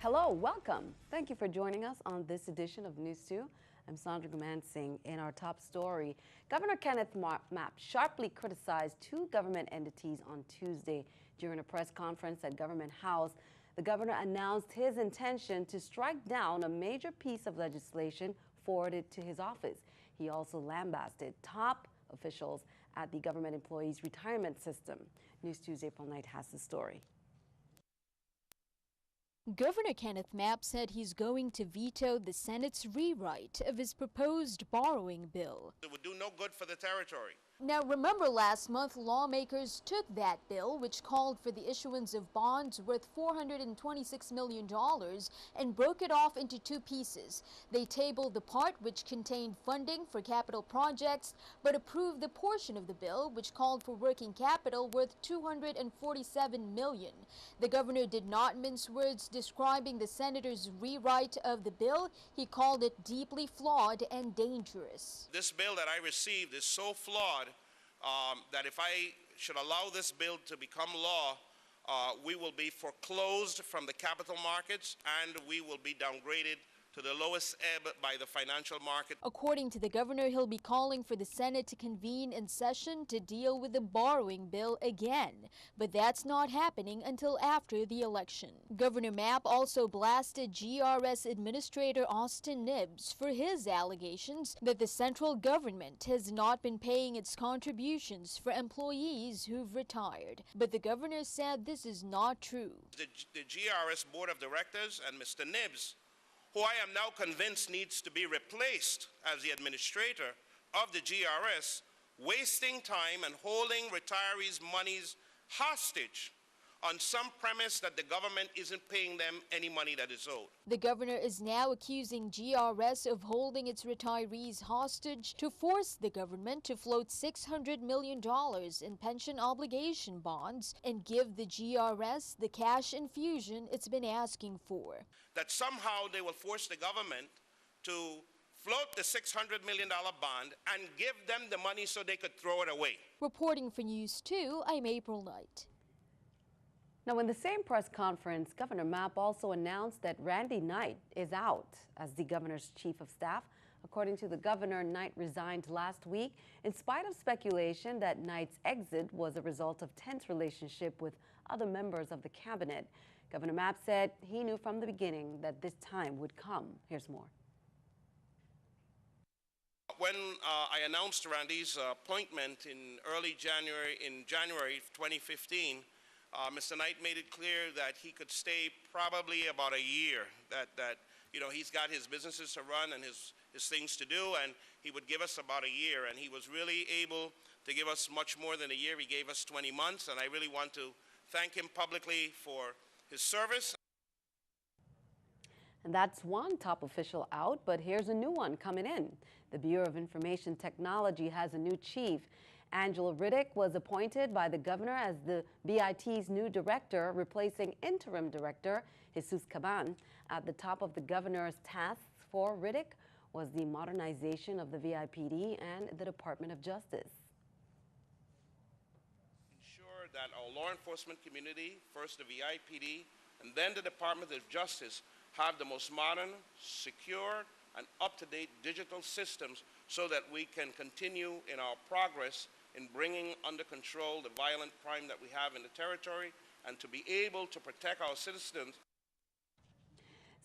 Hello, welcome. Thank you for joining us on this edition of News 2. I'm Sandra Gumansing. In our top story, Governor Kenneth Mapp sharply criticized two government entities on Tuesday. During a press conference at Government House, the governor announced his intention to strike down a major piece of legislation forwarded to his office. He also lambasted top officials at the government employees' retirement system. News 2's April Knight has the story. Governor Kenneth Mapp said he's going to veto the Senate's rewrite of his proposed borrowing bill. It would do no good for the territory. Now, remember last month, lawmakers took that bill, which called for the issuance of bonds worth $426 million, and broke it off into two pieces. They tabled the part which contained funding for capital projects, but approved the portion of the bill which called for working capital worth $247 million. The governor did not mince words describing the senator's rewrite of the bill. He called it deeply flawed and dangerous. This bill that I received is so flawed that if I should allow this bill to become law, we will be foreclosed from the capital markets and we will be downgraded to the lowest ebb by the financial market. According to the governor, he'll be calling for the Senate to convene in session to deal with the borrowing bill again. But that's not happening until after the election. Governor Mapp also blasted GRS Administrator Austin Nibbs for his allegations that the central government has not been paying its contributions for employees who've retired. But the governor said this is not true. The GRS Board of Directors and Mr. Nibbs, who I am now convinced needs to be replaced as the administrator of the GRS, wasting time and holding retirees' monies hostage on some premise that the government isn't paying them any money that is owed. The governor is now accusing GRS of holding its retirees hostage to force the government to float $600 million in pension obligation bonds and give the GRS the cash infusion it's been asking for. That somehow they will force the government to float the $600 million bond and give them the money so they could throw it away. Reporting for News 2, I'm April Knight. Now, in the same press conference, Governor Mapp also announced that Randy Knight is out as the governor's chief of staff. According to the governor, Knight resigned last week in spite of speculation that Knight's exit was a result of tense relationship with other members of the cabinet. Governor Mapp said he knew from the beginning that this time would come. Here's more. When I announced Randy's appointment in January 2015, Mr. Knight made it clear that he could stay probably about a year, that you know, he's got his businesses to run and his things to do, and he would give us about a year, and he was really able to give us much more than a year. He gave us 20 months, and I really want to thank him publicly for his service. And that's one top official out, but here's a new one coming in. The Bureau of Information Technology has a new chief. Angela Riddick was appointed by the governor as the BIT's new director, replacing interim director Jesus Caban. At the top of the governor's tasks for Riddick was the modernization of the VIPD and the Department of Justice. Ensure that our law enforcement community, first the VIPD and then the Department of Justice, have the most modern, secure, and up-to-date digital systems so that we can continue in our progress in bringing under control the violent crime that we have in the territory and to be able to protect our citizens.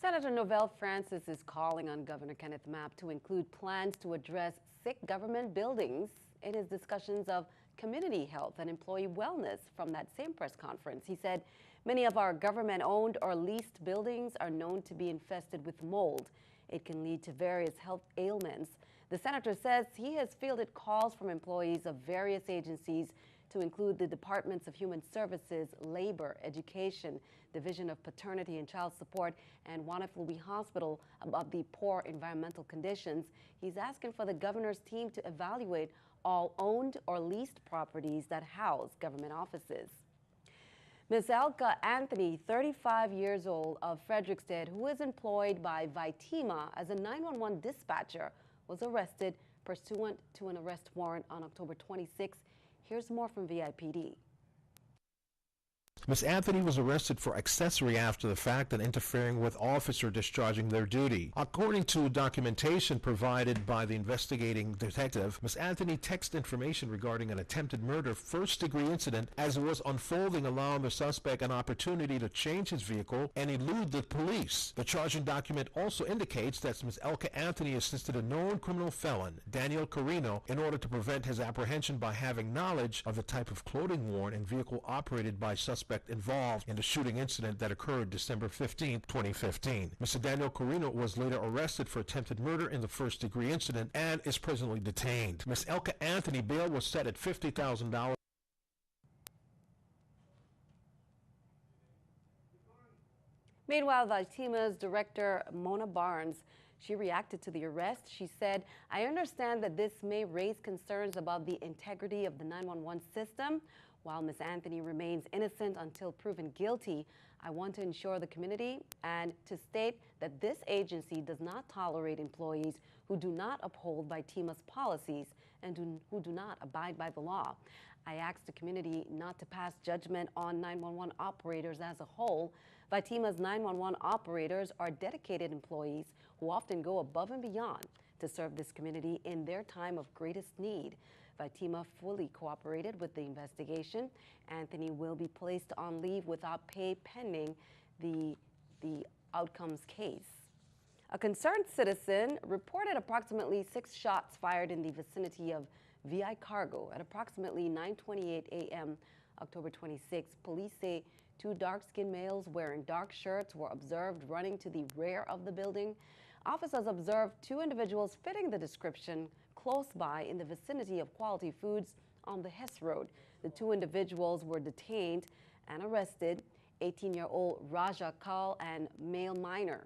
Senator Novelle Francis is calling on Governor Kenneth Mapp to include plans to address sick government buildings in his discussions of community health and employee wellness from that same press conference. He said many of our government-owned or leased buildings are known to be infested with mold. It can lead to various health ailments. The senator says he has fielded calls from employees of various agencies to include the Departments of Human Services, Labor, Education, Division of Paternity and Child Support, and Wanaflubi Hospital about the poor environmental conditions. He's asking for the governor's team to evaluate all owned or leased properties that house government offices. Ms. Elka Anthony, 35 years old, of Frederickstead, who is employed by Vitima as a 911 dispatcher, was arrested pursuant to an arrest warrant on October 26. Here's more from VIPD. Ms. Anthony was arrested for accessory after the fact and interfering with officer discharging their duty. According to documentation provided by the investigating detective, Ms. Anthony texted information regarding an attempted murder first-degree incident as it was unfolding, allowing the suspect an opportunity to change his vehicle and elude the police. The charging document also indicates that Ms. Elka Anthony assisted a known criminal felon, Daniel Carino, in order to prevent his apprehension by having knowledge of the type of clothing worn and vehicle operated by suspect involved in the shooting incident that occurred December 15, 2015. Mr. Daniel Carino was later arrested for attempted murder in the first-degree incident and is presently detained. Ms. Elka Anthony bail was set at $50,000. Meanwhile, Vatima's director, Mona Barnes, she reacted to the arrest. She said, "I understand that this may raise concerns about the integrity of the 911 system. While Ms. Anthony remains innocent until proven guilty, I want to ensure the community and to state that this agency does not tolerate employees who do not uphold Vatima's policies and who do not abide by the law. I ask the community not to pass judgment on 911 operators as a whole. Vatima's 911 operators are dedicated employees who often go above and beyond to serve this community in their time of greatest need." Vatima fully cooperated with the investigation. Anthony will be placed on leave without pay pending the outcomes case. A concerned citizen reported approximately 6 shots fired in the vicinity of VI Cargo at approximately 9:28 a.m. October 26. Police say 2 dark-skinned males wearing dark shirts were observed running to the rear of the building. Officers observed 2 individuals fitting the description close by in the vicinity of Quality Foods on the Hess Road. The 2 individuals were detained and arrested. 18-year-old Raja Kaul and a male minor.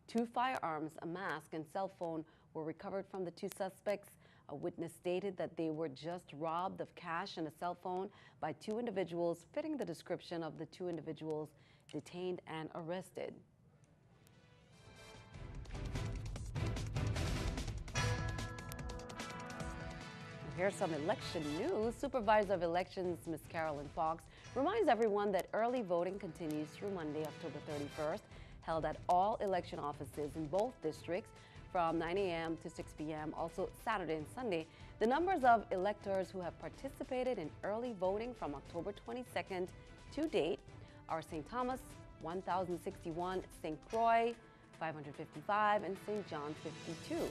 2 firearms, a mask, and cell phone were recovered from the 2 suspects. A witness stated that they were just robbed of cash and a cell phone by 2 individuals fitting the description of the 2 individuals detained and arrested. Here's some election news. Supervisor of Elections, Ms. Carolyn Fox, reminds everyone that early voting continues through Monday, October 31st, held at all election offices in both districts from 9 a.m. to 6 p.m., also Saturday and Sunday. The numbers of electors who have participated in early voting from October 22nd to date are St. Thomas, 1,061, St. Croix, 555, and St. John, 52.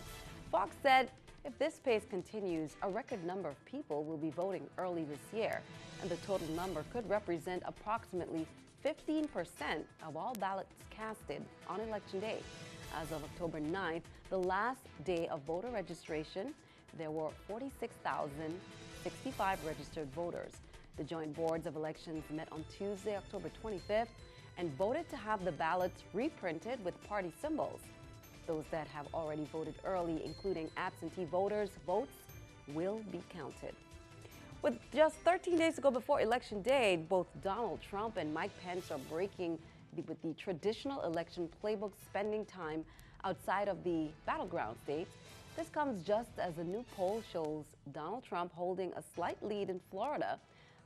Fox said, if this pace continues, a record number of people will be voting early this year, and the total number could represent approximately 15% of all ballots casted on Election Day. As of October 9th, the last day of voter registration, there were 46,065 registered voters. The Joint Boards of Elections met on Tuesday, October 25th, and voted to have the ballots reprinted with party symbols. Those that have already voted early, including absentee voters' votes, will be counted. With just 13 days to go before Election Day, both Donald Trump and Mike Pence are breaking with the traditional election playbook, spending time outside of the battleground states. This comes just as a new poll shows Donald Trump holding a slight lead in Florida,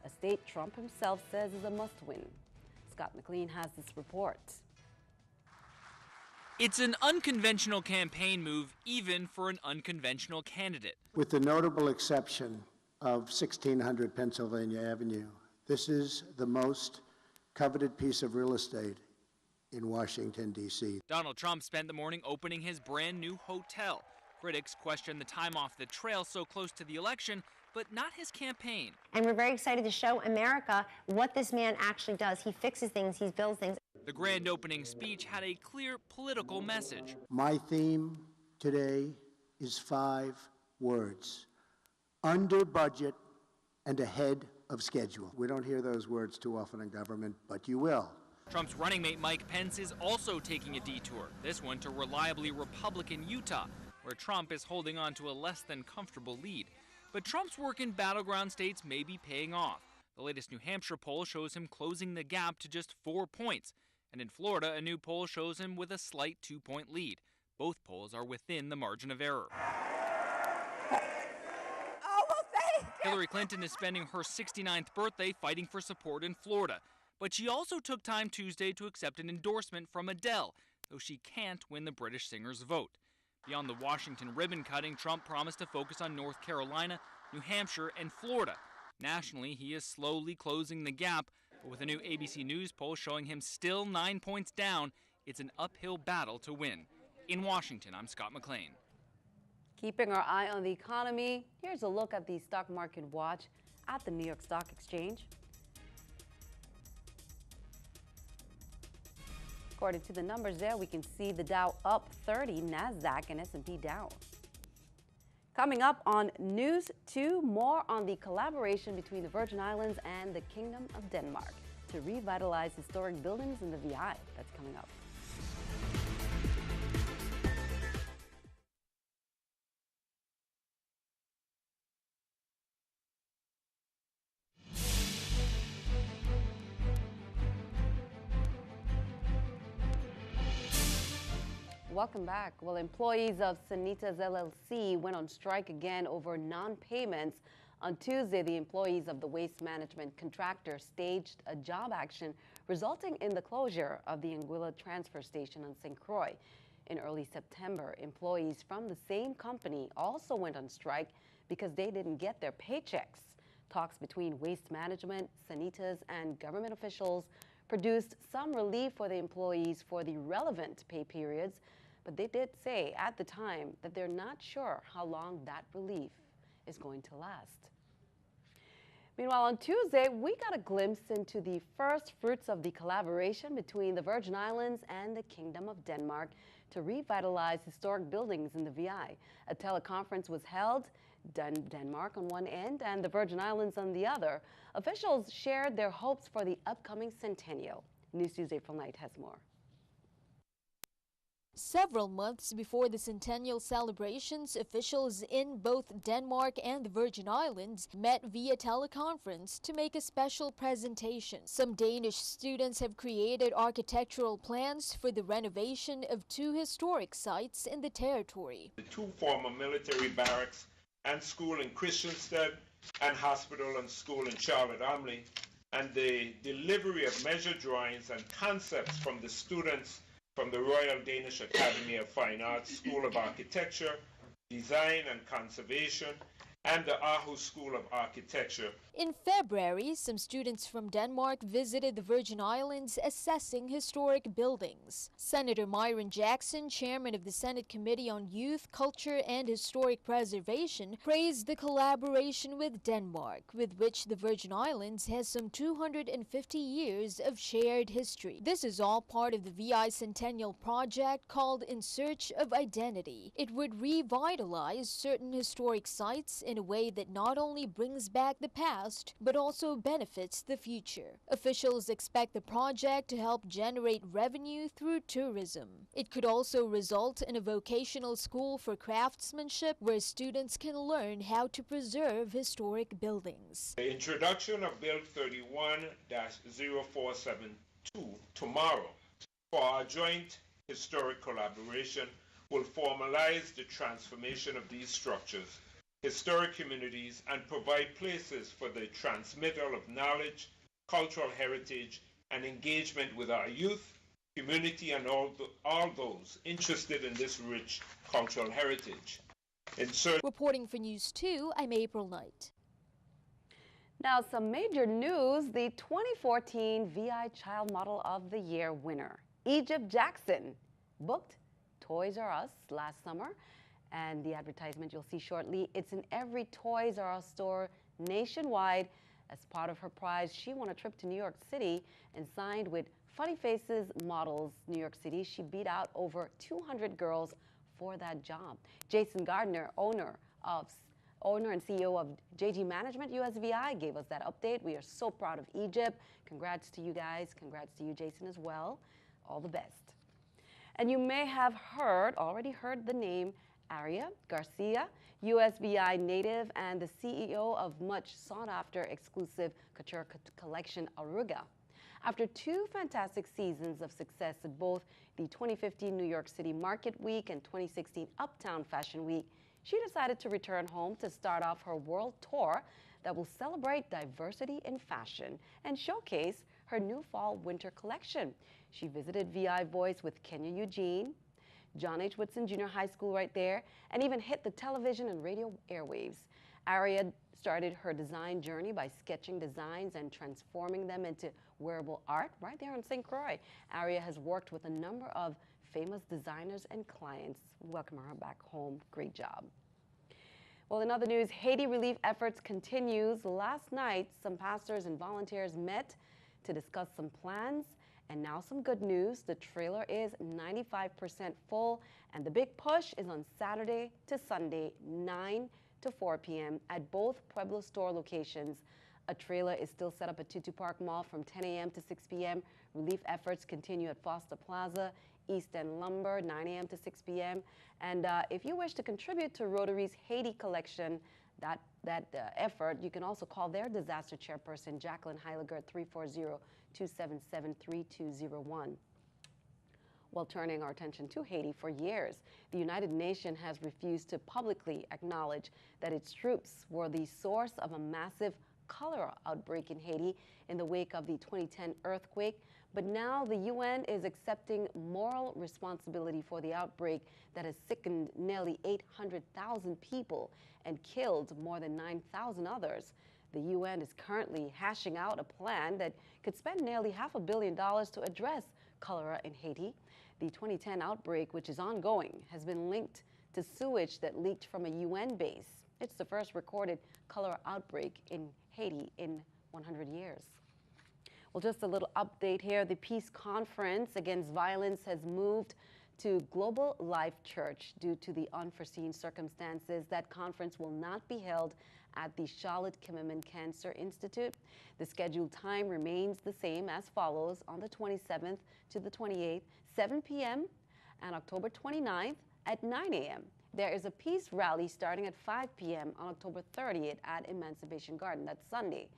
a state Trump himself says is a must-win. Scott McLean has this report. It's an unconventional campaign move, even for an unconventional candidate. With the notable exception of 1600 Pennsylvania Avenue, this is the most coveted piece of real estate in Washington, D.C. Donald Trump spent the morning opening his brand new hotel. Critics question the time off the trail so close to the election, but not his campaign. And we're very excited to show America what this man actually does. He fixes things, he builds things. The grand opening speech had a clear political message. My theme today is 5 words: under budget and ahead of schedule. We don't hear those words too often in government, but you will. Trump's running mate Mike Pence is also taking a detour, this one to reliably Republican Utah, where Trump is holding on to a less than comfortable lead. But Trump's work in battleground states may be paying off. The latest New Hampshire poll shows him closing the gap to just 4 points. And in Florida, a new poll shows him with a slight 2-point lead. Both polls are within the margin of error. Almost 8! Hillary Clinton is spending her 69th birthday fighting for support in Florida. But she also took time Tuesday to accept an endorsement from Adele, though she can't win the British singer's vote. Beyond the Washington ribbon cutting, Trump promised to focus on North Carolina, New Hampshire, and Florida. Nationally, he is slowly closing the gap, but with a new ABC News poll showing him still 9 points down, it's an uphill battle to win. In Washington, I'm Scott McLean. Keeping our eye on the economy, here's a look at the stock market watch at the New York Stock Exchange. According to the numbers there, we can see the Dow up 30, NASDAQ and S&P down. Coming up on News 2, more on the collaboration between the Virgin Islands and the Kingdom of Denmark to revitalize historic buildings in the VI. That's coming up. Welcome back. Well, employees of Sanitas LLC went on strike again over non-payments. On Tuesday, the employees of the waste management contractor staged a job action resulting in the closure of the Anguilla transfer station on St. Croix. In early September, employees from the same company also went on strike because they didn't get their paychecks. Talks between waste management, Sanitas, and government officials produced some relief for the employees for the relevant pay periods, but they did say at the time that they're not sure how long that relief is going to last. Meanwhile, on Tuesday, we got a glimpse into the first fruits of the collaboration between the Virgin Islands and the Kingdom of Denmark to revitalize historic buildings in the VI. A teleconference was held, Denmark on one end and the Virgin Islands on the other. Officials shared their hopes for the upcoming centennial. News 2's April Knight has more. Several months before the centennial celebrations, officials in both Denmark and the Virgin Islands met via teleconference to make a special presentation. Some Danish students have created architectural plans for the renovation of two historic sites in the territory. The two former military barracks and school in Christiansted and hospital and school in Charlotte-Omley, and the delivery of measure drawings and concepts from the students from the Royal Danish Academy of Fine Arts School of Architecture, Design and Conservation, and the Aarhus School of Architecture. In February, some students from Denmark visited the Virgin Islands assessing historic buildings. Senator Myron Jackson, chairman of the Senate Committee on Youth, Culture and Historic Preservation, praised the collaboration with Denmark, with which the Virgin Islands has some 250 years of shared history. This is all part of the VI Centennial Project called In Search of Identity. It would revitalize certain historic sites in a way that not only brings back the past, but also benefits the future. Officials expect the project to help generate revenue through tourism. It could also result in a vocational school for craftsmanship where students can learn how to preserve historic buildings. The introduction of Bill 31-0472 tomorrow for our joint historic collaboration will formalize the transformation of these structures, historic communities, and provide places for the transmittal of knowledge, cultural heritage, and engagement with our youth, community, and all those interested in this rich cultural heritage. Reporting for News 2, I'm April Knight. Now, some major news. The 2014 VI Child Model of the Year winner, Egypt Jackson, booked Toys R Us last summer. And the advertisement you'll see shortly, it's in every Toys R Us store nationwide. As part of her prize, she won a trip to New York City and signed with Funny Faces Models New York City. She beat out over 200 girls for that job. Jason Gardner, owner and CEO of JG Management USVI, gave us that update. We are so proud of Egypt. Congrats to you guys. Congrats to you, Jason, as well. All the best. And you may have already heard the name Aria Garcia, USVI native and the CEO of much sought-after exclusive couture collection Aruga. After two fantastic seasons of success at both the 2015 New York City Market Week and 2016 Uptown Fashion Week, she decided to return home to start off her world tour. that will celebrate diversity in fashion and showcase her new fall-winter collection. She visited VI Voice with Kenya Eugene, John H. Woodson Junior High School right there, and even hit the television and radio airwaves. Aria started her design journey by sketching designs and transforming them into wearable art right there on St. Croix. Aria has worked with a number of famous designers and clients. Welcome her back home. Great job. Well, in other news, Haiti relief efforts continues. Last night, some pastors and volunteers met to discuss some plans. And now some good news. The trailer is 95% full, and the big push is on Saturday to Sunday, 9 to 4 p.m. at both Pueblo store locations. A trailer is still set up at Tutu Park Mall from 10 a.m. to 6 p.m. Relief efforts continue at Foster Plaza, East End Lumber, 9 a.m. to 6 p.m. And if you wish to contribute to Rotary's Haiti collection, that effort, you can also call their disaster chairperson, Jacqueline Heiliger, at 340-277-3201. While turning our attention to Haiti, for years, the United Nations has refused to publicly acknowledge that its troops were the source of a massive cholera outbreak in Haiti in the wake of the 2010 earthquake. But now the UN is accepting moral responsibility for the outbreak that has sickened nearly 800,000 people and killed more than 9,000 others. The UN is currently hashing out a plan that could spend nearly $500 million to address cholera in Haiti. The 2010 outbreak, which is ongoing, has been linked to sewage that leaked from a UN base. It's the first recorded cholera outbreak in Haiti in 100 years. Well, just a little update here. The Peace Conference Against Violence has moved to Global Life Church due to the unforeseen circumstances. That conference will not be held at the Charlotte Kimmelman Cancer Institute. The scheduled time remains the same as follows: on the 27th to the 28th, 7 p.m., and October 29th at 9 a.m. There is a peace rally starting at 5 p.m. on October 30th at Emancipation Garden. That's Sunday.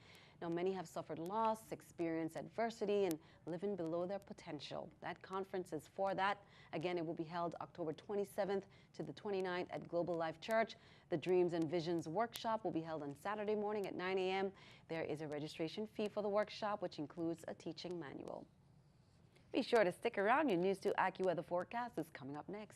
Now, many have suffered loss, experienced adversity, and living below their potential. That conference is for that. Again, it will be held October 27th to the 29th at Global Life Church. The Dreams and Visions workshop will be held on Saturday morning at 9 a.m. There is a registration fee for the workshop, which includes a teaching manual. Be sure to stick around. Your News 2 AccuWeather forecast is coming up next.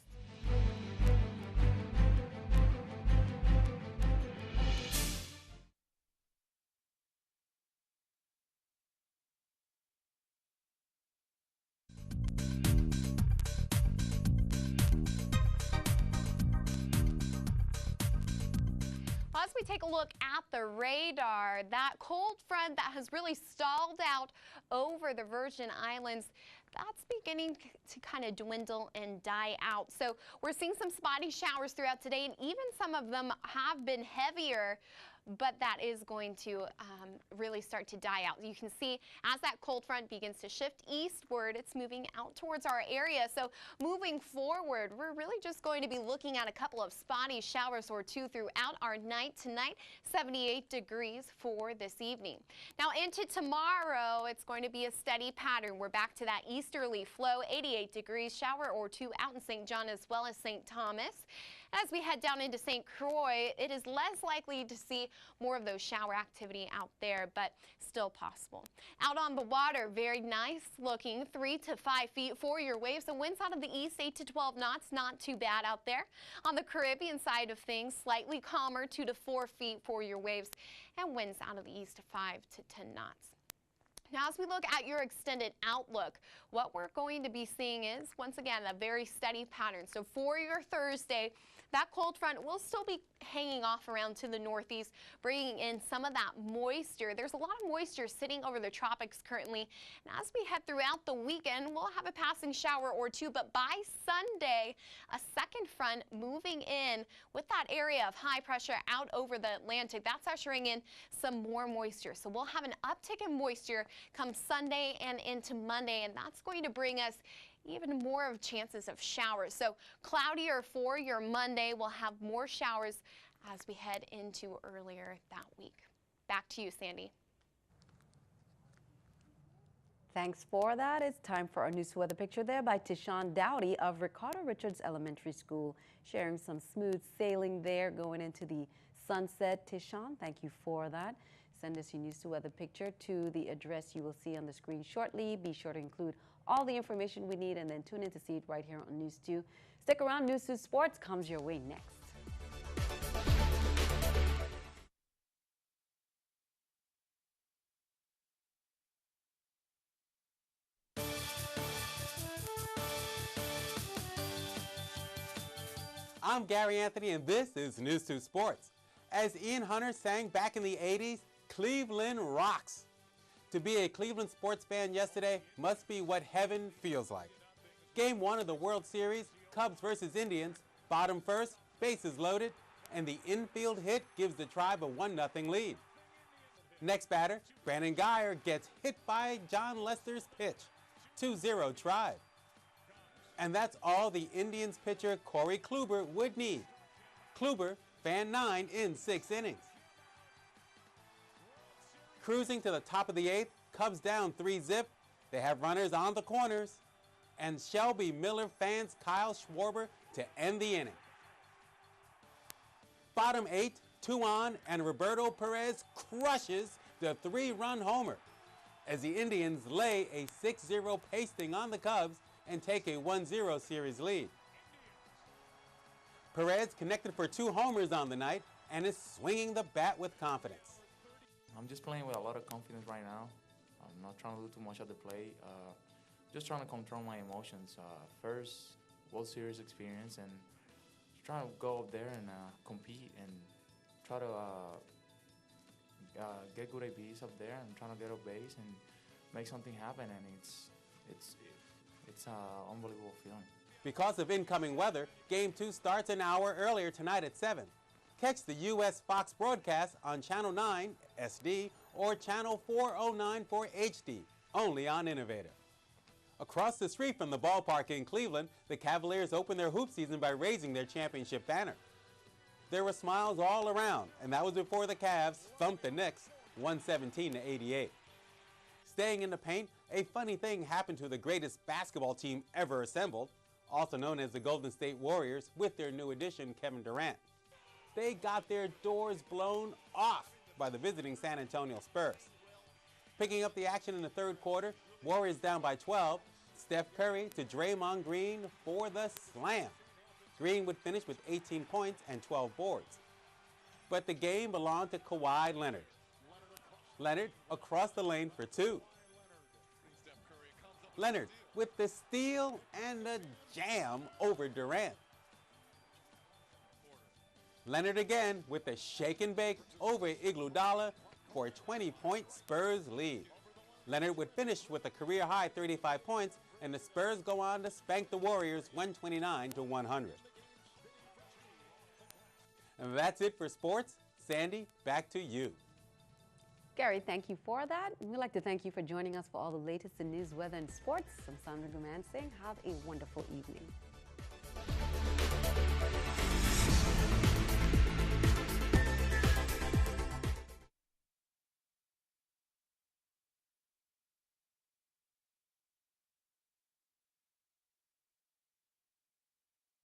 As we take a look at the radar, that cold front that has really stalled out over the Virgin Islands, that's beginning to kind of dwindle and die out. So we're seeing some spotty showers throughout today, and even some of them have been heavier, but that is going to really start to die out. You can see as that cold front begins to shift eastward, it's moving out towards our area. So moving forward, we're really just going to be looking at a couple of spotty showers or two throughout our night tonight. 78 degrees for this evening. Now into tomorrow, it's going to be a steady pattern. We're back to that easterly flow, 88 degrees, shower or two out in St. John as well as St. Thomas. As we head down into St. Croix, it is less likely to see more of those shower activity out there, but still possible. Out on the water, very nice looking, 3 to 5 feet for your waves. The winds out of the east, 8 to 12 knots, not too bad out there. On the Caribbean side of things, slightly calmer, 2 to 4 feet for your waves, and winds out of the east, 5 to 10 knots. Now, as we look at your extended outlook, what we're going to be seeing is, once again, a very steady pattern. So for your Thursday, that cold front will still be hanging off around to the northeast, bringing in some of that moisture. There's a lot of moisture sitting over the tropics currently. And as we head throughout the weekend, we'll have a passing shower or two. But by Sunday, a second front moving in with that area of high pressure out over the Atlantic. That's ushering in some more moisture. So we'll have an uptick in moisture come Sunday and into Monday, and that's going to bring us even more of chances of showers. So cloudier for your Monday. We'll have more showers as we head into earlier that week. Back to you, Sandy. Thanks for that. It's time for our news weather picture there by Tishawn Dowdy of Ricardo Richards Elementary School, sharing some smooth sailing there going into the sunset. Tishan, thank you for that. Send us your News 2 weather picture to the address you will see on the screen shortly. Be sure to include all the information we need and then tune in to see it right here on News 2. Stick around. News 2 Sports comes your way next. I'm Gary Anthony, and this is News 2 Sports. As Ian Hunter sang back in the 80s, Cleveland rocks. To be a Cleveland sports fan yesterday must be what heaven feels like. Game 1 of the World Series, Cubs versus Indians, bottom first, bases loaded, and the infield hit gives the Tribe a 1-0 lead. Next batter, Brandon Guyer gets hit by John Lester's pitch, 2-0 Tribe. And that's all the Indians pitcher Corey Kluber would need. Kluber fanned 9 in 6 innings. Cruising to the top of the 8th, Cubs down 3-0. They have runners on the corners. And Shelby Miller fans Kyle Schwarber to end the inning. Bottom 8, 2 on, and Roberto Perez crushes the 3-run homer as the Indians lay a 6-0 pasting on the Cubs and take a 1-0 series lead. Perez connected for 2 homers on the night and is swinging the bat with confidence. I'm just playing with a lot of confidence right now. I'm not trying to do too much at the plate. Just trying to control my emotions. First World Series experience, and trying to go up there and compete and try to get good ABs up there and trying to get a base and make something happen. And it's an unbelievable feeling. Because of incoming weather, Game 2 starts an hour earlier tonight at 7. Catch the U.S. Fox broadcast on Channel 9 SD or Channel 409 for HD, only on Innovator. Across the street from the ballpark in Cleveland, the Cavaliers opened their hoop season by raising their championship banner. There were smiles all around, and that was before the Cavs thumped the Knicks 117-88. Staying in the paint, a funny thing happened to the greatest basketball team ever assembled, also known as the Golden State Warriors, with their new addition, Kevin Durant. They got their doors blown off by the visiting San Antonio Spurs. Picking up the action in the third quarter, Warriors down by 12, Steph Curry to Draymond Green for the slam. Green would finish with 18 points and 12 boards. But the game belonged to Kawhi Leonard. Leonard across the lane for 2. Leonard with the steal and the jam over Durant. Leonard again with the shake and bake over Iguodala for a 20-point Spurs lead. Leonard would finish with a career-high 35 points, and the Spurs go on to spank the Warriors 129-100. And that's it for sports. Sandy, back to you. Gary, thank you for that. We'd like to thank you for joining us for all the latest in news, weather, and sports. I'm Sandra Duman saying have a wonderful evening.